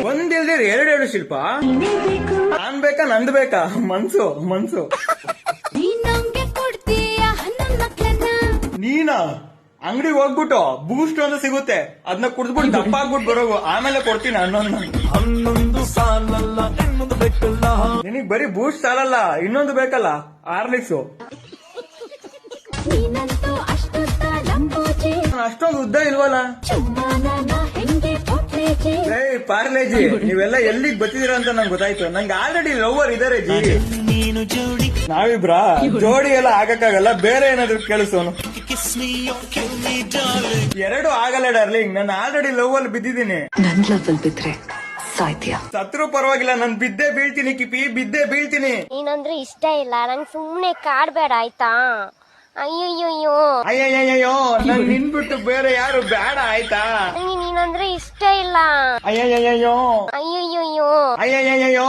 ಒಂದಿಲ್ದಿರ ಎರಡು ಶಿಲ್ಪ. ನಾನ್ ಬೇಕಾ ನಂದು ಬೇಕಾ? ಮನ್ಸು ನೀನಾ ಅಂಗಡಿಗೆ ಹೋಗ್ಬಿಟ್ಟು ಬೂಸ್ಟ್ ಅಂತ ಸಿಗುತ್ತೆ, ಅದನ್ನ ಕುಡಿದ್ಬಿಟ್ಟು ದಪ್ಪ ಆಗ್ಬಿಟ್ಟು ಬರೋಗು, ಆಮೇಲೆ ಕೊಡ್ತೀನಿ ಹನ್ನೊಂದು ಸಾಲಲ್ಲ ಇನ್ನೊಂದು ಬೇಕಲ್ಲ. ನಿನಗ್ ಬರೀ ಬೂಸ್ಟ್ ಸಾಲಲ್ಲ, ಇನ್ನೊಂದು ಬೇಕಲ್ಲ, ಹಾರ್ಲಿಕ್ಸು. ಅಷ್ಟೊಂದು ಉದ್ದ ಇಲ್ವಲ್ಲ? ಪಾರ್ಲೇಜಿ, ನೀವೆಲ್ಲ ಎಲ್ಲಿಗೆ ಬತ್ತಿದೀರ ಅಂತ ನಂಗೆ ಗೊತ್ತಾಯ್ತು. ನಂಗೆ ಆಲ್ರೆಡಿ ಲವರ್ ಇದಾರೆ ಜಿ. ನಾವಿಬ್ರ ಜೋಡಿ ಎಲ್ಲ ಆಗಕ್ಕಾಗಲ್ಲ, ಬೇರೆ ಏನಾದ್ರು ಕೇಳಿಸೋನು. ಎರಡು ಆಗಲ್ಲ ಡಾರ್ಲಿಂಗ್, ನಾನು ಆಲ್ರೆಡಿ ಲವ್ ಅಲ್ಲಿ ಬಿದ್ದಿದ್ದೀನಿ. ನನ್ ಲವ್ ಅಲ್ಲಿ ಬಿದ್ರೆ ಸಾಯ್ತೀಯ? ಸತ್ರು ಪರವಾಗಿಲ್ಲ, ನಾನು ಬಿದ್ದೇ ಬೀಳ್ತೀನಿ ಕಿಪಿ, ಬಿದ್ದೇ ಬೀಳ್ತೀನಿ. ನೀನಂದ್ರೆ ಇಷ್ಟ ಇಲ್ಲ, ನಂಗೆ ಸುಮ್ನೆ ಕಾಡ್ಬೇಡ ಆಯ್ತಾ? ಅಯ್ಯಯ್ಯೋ ಅಯ್ಯಯ್ಯೋ, ನನ್ ನಿನ್ಬಿಟ್ಟು ಬೇರೆ ಯಾರು ಬೇಡ ಆಯ್ತಾ? ನೀನಂದ್ರೆ ಇಷ್ಟ ಇಲ್ಲ. ಅಯ್ಯಯ್ಯೋ ಅಯ್ಯಯ್ಯೋ ಅಯ್ಯಯ್ಯೋ